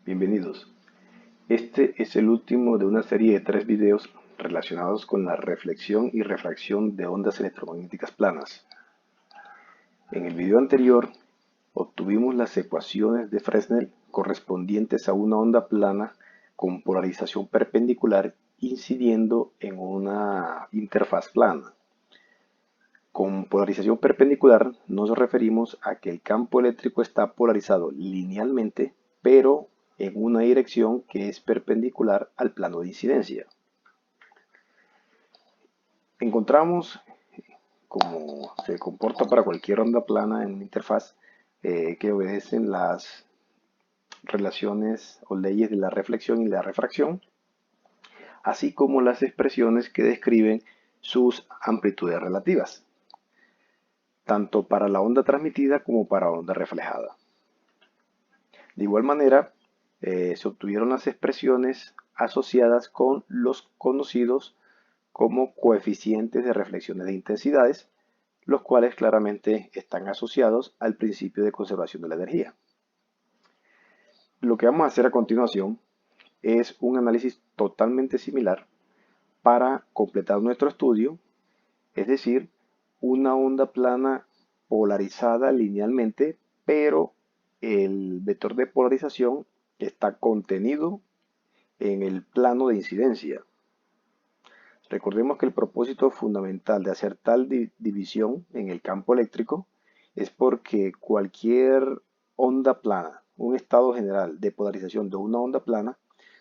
Bienvenidos. Este es el último de una serie de 3 videos relacionados con la reflexión y refracción de ondas electromagnéticas planas. En el video anterior obtuvimos las ecuaciones de Fresnel correspondientes a una onda plana con polarización perpendicular incidiendo en una interfaz plana. Con polarización perpendicular nos referimos a que el campo eléctrico está polarizado linealmente, pero en una dirección que es perpendicular al plano de incidencia. Encontramos, como se comporta para cualquier onda plana en una interfaz, que obedecen las relaciones o leyes de la reflexión y la refracción, así como las expresiones que describen sus amplitudes relativas, tanto para la onda transmitida como para la onda reflejada. De igual manera, se obtuvieron las expresiones asociadas con los conocidos como coeficientes de reflexiones de intensidades, los cuales claramente están asociados al principio de conservación de la energía. Lo que vamos a hacer a continuación es un análisis totalmente similar para completar nuestro estudio, es decir, una onda plana polarizada linealmente, pero el vector de polarización está contenido en el plano de incidencia. Recordemos que el propósito fundamental de hacer tal división en el campo eléctrico es porque cualquier onda plana, un estado general de polarización de una onda plana,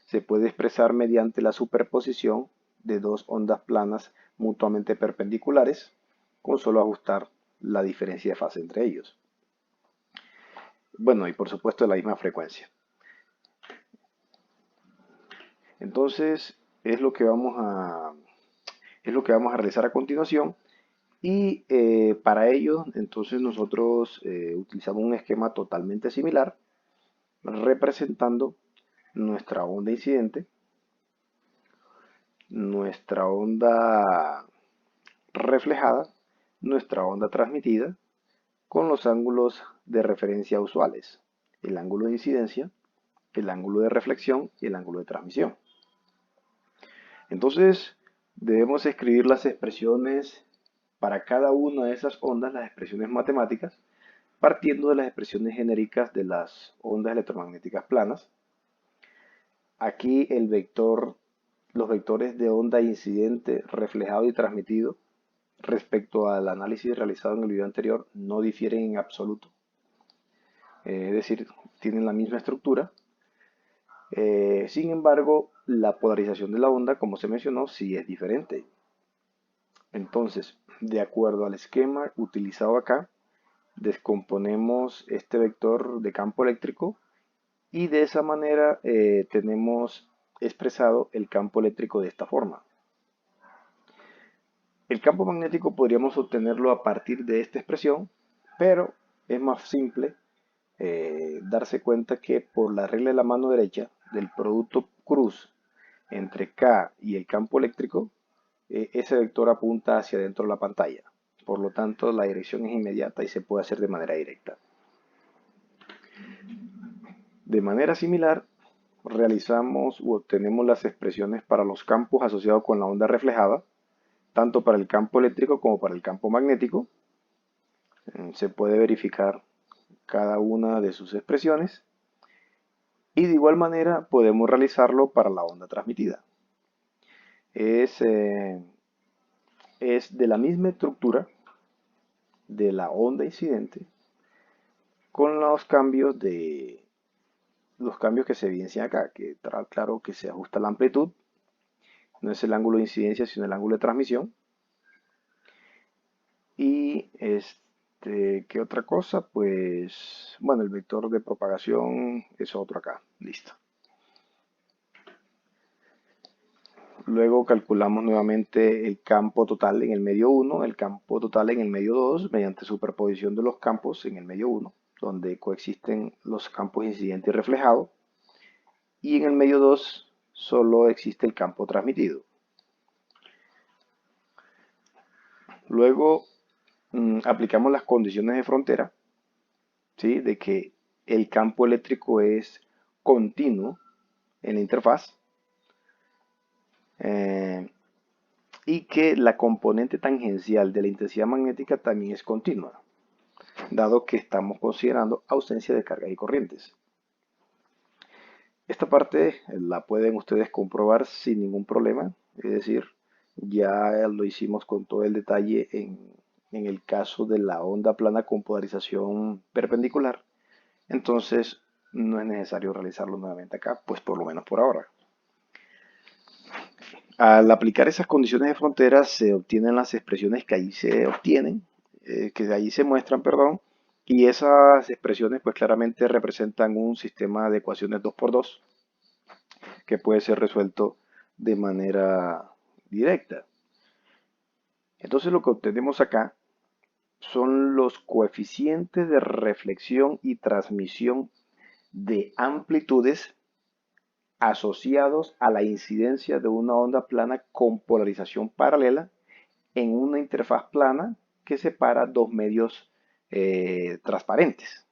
se puede expresar mediante la superposición de dos ondas planas mutuamente perpendiculares, con solo ajustar la diferencia de fase entre ellos. Bueno, y por supuesto de la misma frecuencia. Entonces, es lo que vamos a realizar a continuación. Y para ello, entonces nosotros utilizamos un esquema totalmente similar, representando nuestra onda incidente, nuestra onda reflejada, nuestra onda transmitida, con los ángulos de referencia usuales: el ángulo de incidencia, el ángulo de reflexión y el ángulo de transmisión. Entonces, debemos escribir las expresiones para cada una de esas ondas, las expresiones matemáticas, partiendo de las expresiones genéricas de las ondas electromagnéticas planas. Aquí los vectores de onda incidente, reflejado y transmitido respecto al análisis realizado en el video anterior no difieren en absoluto. Es decir, tienen la misma estructura. Sin embargo, la polarización de la onda, como se mencionó, sí es diferente. Entonces, de acuerdo al esquema utilizado acá, descomponemos este vector de campo eléctrico y de esa manera tenemos expresado el campo eléctrico de esta forma. El campo magnético podríamos obtenerlo a partir de esta expresión, pero es más simple darse cuenta que por la regla de la mano derecha del producto cruz entre K y el campo eléctrico, ese vector apunta hacia dentro de la pantalla. Por lo tanto, la dirección es inmediata y se puede hacer de manera directa. De manera similar, realizamos u obtenemos las expresiones para los campos asociados con la onda reflejada, tanto para el campo eléctrico como para el campo magnético. Se puede verificar cada una de sus expresiones y de igual manera podemos realizarlo para la onda transmitida. Es de la misma estructura de la onda incidente con los cambios que se evidencian acá, que está claro que se ajusta la amplitud, no es el ángulo de incidencia sino el ángulo de transmisión. Y ¿qué otra cosa? Pues bueno, el vector de propagación es otro acá, listo. Luego calculamos nuevamente el campo total en el medio 1, el campo total en el medio 2, mediante superposición de los campos en el medio 1, donde coexisten los campos incidente y reflejado. Y en el medio 2 solo existe el campo transmitido. Luego aplicamos las condiciones de frontera, ¿sí? De que el campo eléctrico es continuo en la interfaz eh, y que la componente tangencial de la intensidad magnética también es continua, dado que estamos considerando ausencia de cargas y corrientes. Esta parte la pueden ustedes comprobar sin ningún problema, es decir, ya lo hicimos con todo el detalle en el caso de la onda plana con polarización perpendicular. Entonces no es necesario realizarlo nuevamente acá, pues por lo menos por ahora. Al aplicar esas condiciones de frontera se obtienen las expresiones que ahí se obtienen, que de ahí se muestran, perdón, y esas expresiones pues claramente representan un sistema de ecuaciones 2x2 que puede ser resuelto de manera directa. Entonces lo que obtenemos acá son los coeficientes de reflexión y transmisión de amplitudes asociados a la incidencia de una onda plana con polarización paralela en una interfaz plana que separa dos medios transparentes.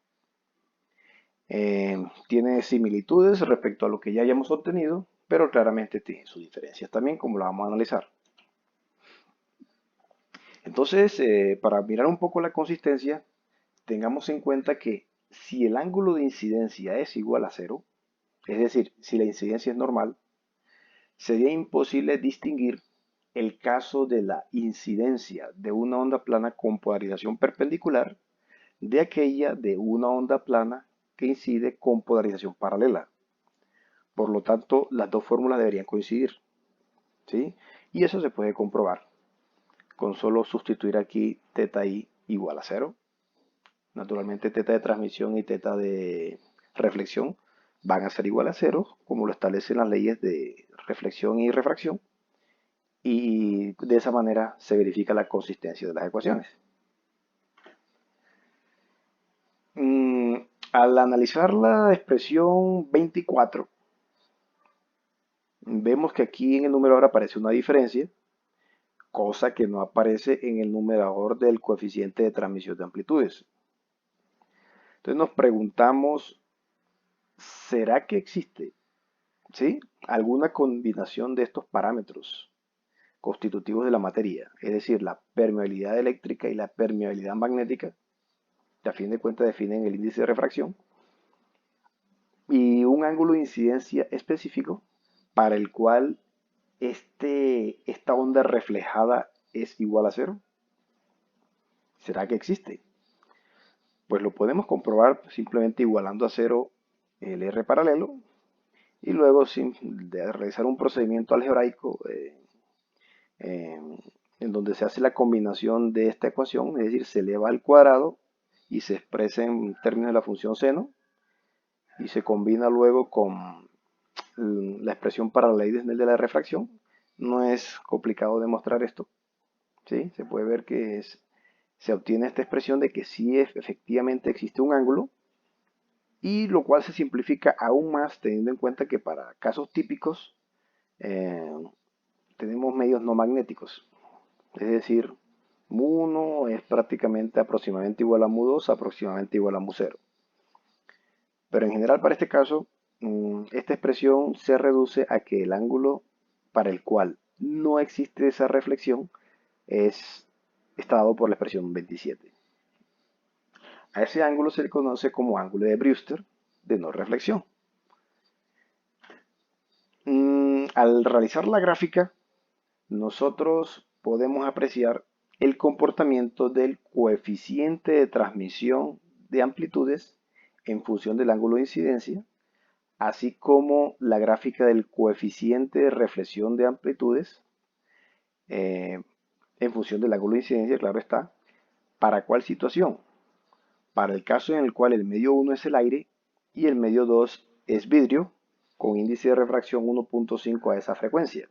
Tiene similitudes respecto a lo que ya hayamos obtenido, pero claramente tiene sus diferencias también, como lo vamos a analizar. Entonces, para mirar un poco la consistencia, tengamos en cuenta que si el ángulo de incidencia es igual a cero, es decir, si la incidencia es normal, sería imposible distinguir el caso de la incidencia de una onda plana con polarización perpendicular de aquella de una onda plana que incide con polarización paralela. Por lo tanto, las dos fórmulas deberían coincidir, ¿sí? Y eso se puede comprobar con solo sustituir aquí teta i igual a cero. Naturalmente, teta de transmisión y teta de reflexión van a ser igual a cero, como lo establecen las leyes de reflexión y refracción. Y de esa manera se verifica la consistencia de las ecuaciones. Al analizar la expresión 24, vemos que aquí en el numerador aparece una diferencia, cosa que no aparece en el numerador del coeficiente de transmisión de amplitudes. Entonces nos preguntamos, ¿será que existe, ¿sí?, alguna combinación de estos parámetros constitutivos de la materia? Es decir, la permeabilidad eléctrica y la permeabilidad magnética, que a fin de cuentas definen el índice de refracción, y un ángulo de incidencia específico para el cual esta onda reflejada es igual a cero. ¿Será que existe? Pues lo podemos comprobar simplemente igualando a cero el R paralelo y luego de realizar un procedimiento algebraico eh, en donde se hace la combinación de esta ecuación, es decir, se eleva al cuadrado y se expresa en términos de la función seno y se combina luego con la expresión para la ley de Snell de la refracción. No es complicado demostrar esto, ¿sí? Se puede ver que se obtiene esta expresión de que sí efectivamente existe un ángulo, y lo cual se simplifica aún más teniendo en cuenta que para casos típicos eh, tenemos medios no magnéticos, es decir, mu1 es prácticamente aproximadamente igual a mu2, aproximadamente igual a mu0. Pero en general para este caso, esta expresión se reduce a que el ángulo para el cual no existe esa reflexión está dado por la expresión 27. A ese ángulo se le conoce como ángulo de Brewster de no reflexión. Al realizar la gráfica, nosotros podemos apreciar el comportamiento del coeficiente de transmisión de amplitudes en función del ángulo de incidencia, así como la gráfica del coeficiente de reflexión de amplitudes en función del ángulo de incidencia, claro está. ¿Para cuál situación? Para el caso en el cual el medio 1 es el aire y el medio 2 es vidrio, con índice de refracción 1.5 a esa frecuencia.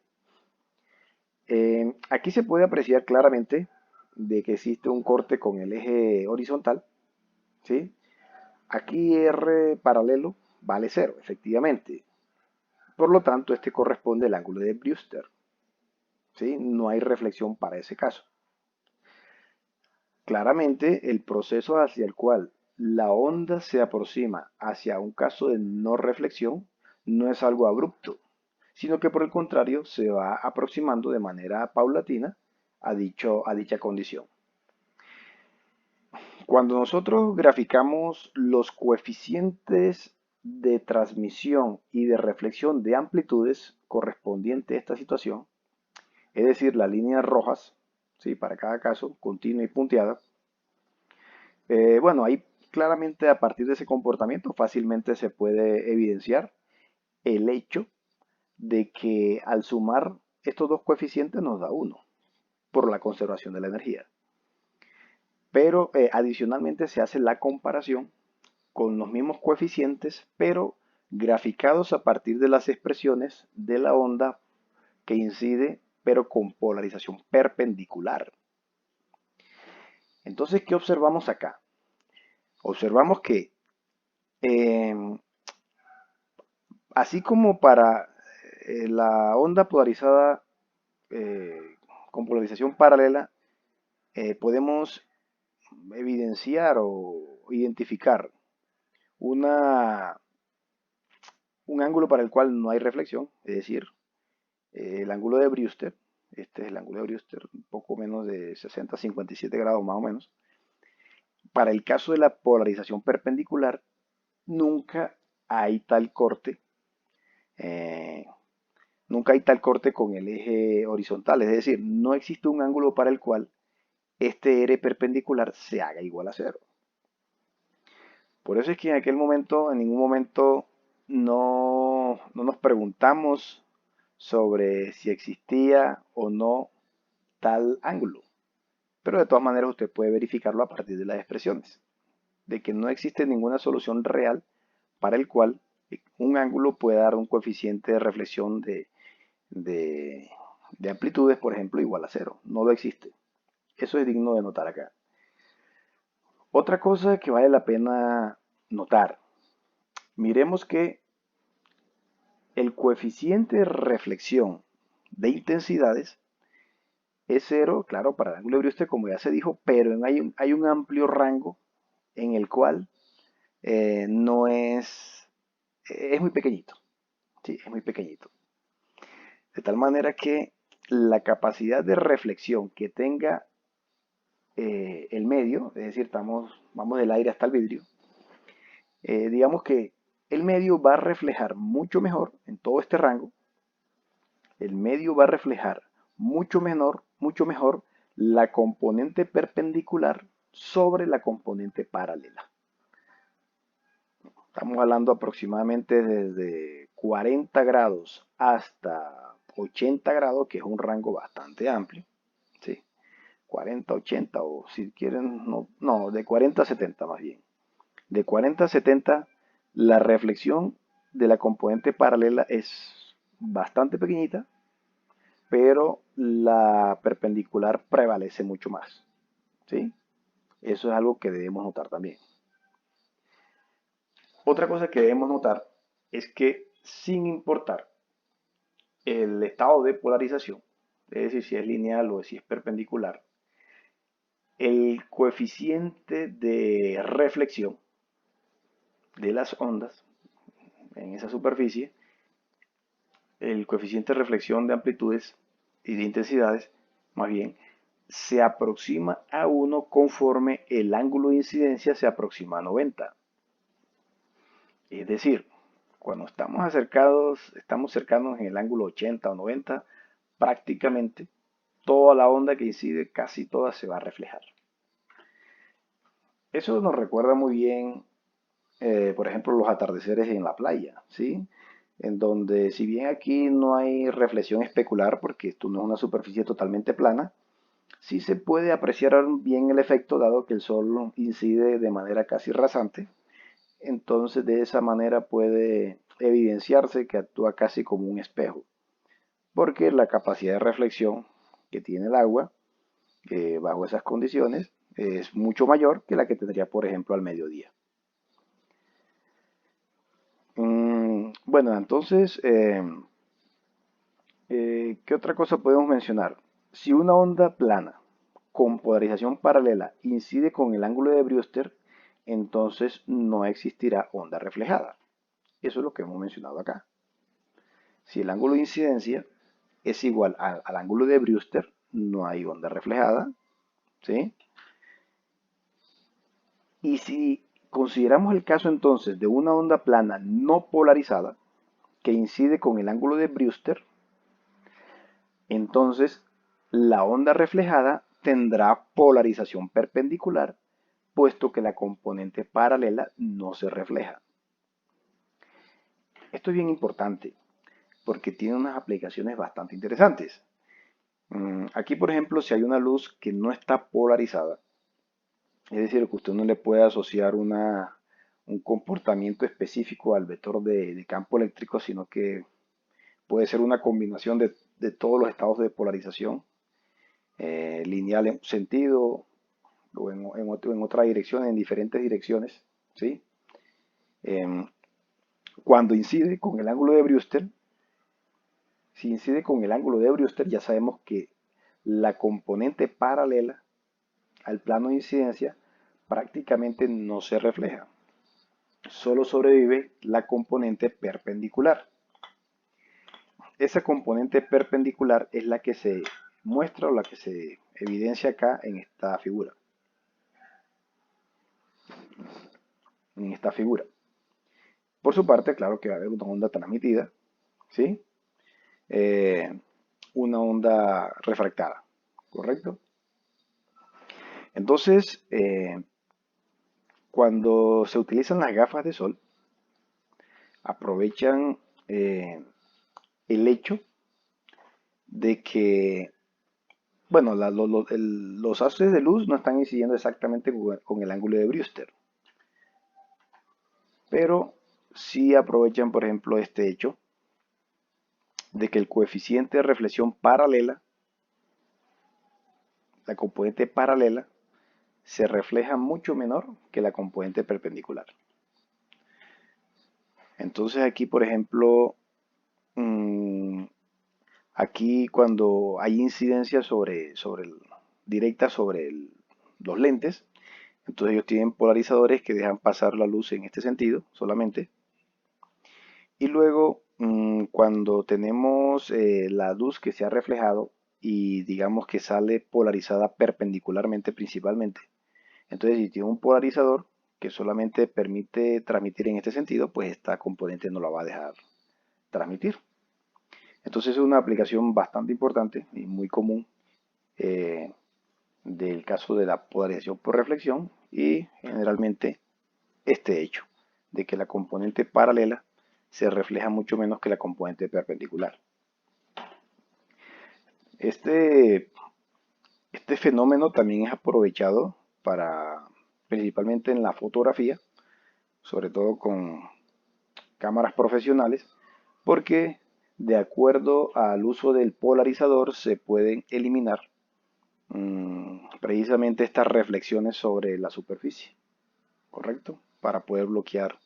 Aquí se puede apreciar claramente de que existe un corte con el eje horizontal, ¿sí? Aquí R paralelo vale 0, efectivamente. Por lo tanto, este corresponde al ángulo de Brewster, ¿sí? No hay reflexión para ese caso. Claramente, el proceso hacia el cual la onda se aproxima hacia un caso de no reflexión, no es algo abrupto, sino que por el contrario se va aproximando de manera paulatina a dicha condición. Cuando nosotros graficamos los coeficientes de transmisión y de reflexión de amplitudes correspondientes a esta situación, es decir, las líneas rojas, ¿sí? Para cada caso, continua y punteada, bueno, ahí claramente a partir de ese comportamiento fácilmente se puede evidenciar el hecho de que al sumar estos dos coeficientes nos da 1 por la conservación de la energía. Pero adicionalmente se hace la comparación con los mismos coeficientes, pero graficados a partir de las expresiones de la onda que incide, pero con polarización perpendicular. Entonces, ¿qué observamos acá? Observamos que eh, así como para la onda polarizada con polarización paralela, podemos evidenciar o identificar una, un ángulo para el cual no hay reflexión, es decir, el ángulo de Brewster, este es el ángulo de Brewster, un poco menos de 60, 57 grados más o menos. Para el caso de la polarización perpendicular, nunca hay tal corte, eh, nunca hay tal corte con el eje horizontal, es decir, no existe un ángulo para el cual este R perpendicular se haga igual a cero. Por eso es que en aquel momento, en ningún momento, no nos preguntamos sobre si existía o no tal ángulo. Pero de todas maneras usted puede verificarlo a partir de las expresiones, de que no existe ninguna solución real para el cual un ángulo pueda dar un coeficiente de reflexión de, de amplitudes, por ejemplo, igual a cero. No lo existe. Eso es digno de notar acá. Otra cosa que vale la pena notar. Miremos que el coeficiente de reflexión de intensidades es cero, claro, para el ángulo de Brewster, como ya se dijo, pero hay un amplio rango en el cual no es muy pequeñito, ¿sí? Es muy pequeñito. De tal manera que la capacidad de reflexión que tenga el medio, es decir, vamos del aire hasta el vidrio, digamos que el medio va a reflejar mucho mejor en todo este rango, el medio va a reflejar mucho mejor la componente perpendicular sobre la componente paralela. Estamos hablando aproximadamente desde 40 grados hasta 80 grados, que es un rango bastante amplio, ¿sí? 40, 80 o si quieren, no, de 40 a 70 más bien. De 40 a 70, la reflexión de la componente paralela es bastante pequeñita, pero la perpendicular prevalece mucho más, ¿sí? Eso es algo que debemos notar también. Otra cosa que debemos notar es que sin importar el estado de polarización, es decir, si es lineal o si es perpendicular, el coeficiente de reflexión de las ondas en esa superficie, el coeficiente de reflexión de amplitudes y de intensidades, más bien, se aproxima a 1 conforme el ángulo de incidencia se aproxima a 90. Es decir, cuando estamos cercanos en el ángulo 80 o 90, prácticamente toda la onda que incide, casi toda se va a reflejar. Eso nos recuerda muy bien, por ejemplo, los atardeceres en la playa, ¿sí? En donde, si bien aquí no hay reflexión especular, porque esto no es una superficie totalmente plana, sí se puede apreciar bien el efecto dado que el sol incide de manera casi rasante. Entonces, de esa manera puede evidenciarse que actúa casi como un espejo, porque la capacidad de reflexión que tiene el agua bajo esas condiciones es mucho mayor que la que tendría, por ejemplo, al mediodía. Bueno, entonces, ¿qué otra cosa podemos mencionar? Si una onda plana con polarización paralela incide con el ángulo de Brewster, entonces no existirá onda reflejada. Eso es lo que hemos mencionado acá. Si el ángulo de incidencia es igual al ángulo de Brewster, no hay onda reflejada, ¿sí? Y si consideramos el caso entonces de una onda plana no polarizada que incide con el ángulo de Brewster, entonces la onda reflejada tendrá polarización perpendicular, puesto que la componente paralela no se refleja. Esto es bien importante porque tiene unas aplicaciones bastante interesantes. Aquí, por ejemplo, si hay una luz que no está polarizada, es decir, que usted no le puede asociar un comportamiento específico al vector de campo eléctrico, sino que puede ser una combinación de todos los estados de polarización, lineal en un sentido o en otra dirección, en diferentes direcciones, ¿sí? Em, Cuando incide con el ángulo de Brewster, si incide con el ángulo de Brewster, ya sabemos que la componente paralela al plano de incidencia prácticamente no se refleja. Solo sobrevive la componente perpendicular. Esa componente perpendicular es la que se muestra o la que se evidencia acá en esta figura. Por su parte, claro que va a haber una onda transmitida, ¿sí? Eh, una onda refractada, ¿correcto? Entonces, cuando se utilizan las gafas de sol, aprovechan el hecho de que, bueno, los haces de luz no están incidiendo exactamente con el ángulo de Brewster, pero sí aprovechan, por ejemplo, este hecho de que el coeficiente de reflexión paralela, la componente paralela, se refleja mucho menor que la componente perpendicular. Entonces aquí, por ejemplo, aquí cuando hay incidencia directa sobre los lentes, entonces ellos tienen polarizadores que dejan pasar la luz en este sentido solamente. Y luego cuando tenemos la luz que se ha reflejado y digamos que sale polarizada perpendicularmente principalmente, entonces si tiene un polarizador que solamente permite transmitir en este sentido, pues esta componente no la va a dejar transmitir. Entonces es una aplicación bastante importante y muy común eh, del caso de la polarización por reflexión y generalmente este hecho de que la componente paralela se refleja mucho menos que la componente perpendicular. Este, este fenómeno también es aprovechado principalmente en la fotografía, sobre todo con cámaras profesionales, porque de acuerdo al uso del polarizador se pueden eliminar precisamente estas reflexiones sobre la superficie, ¿correcto? Para poder bloquear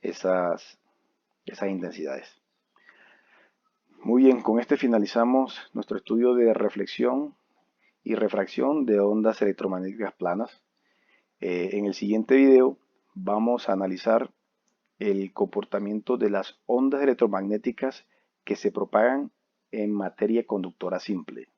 esas intensidades. Muy bien, con este finalizamos nuestro estudio de reflexión y refracción de ondas electromagnéticas planas. En el siguiente video vamos a analizar el comportamiento de las ondas electromagnéticas que se propagan en materia conductora simple.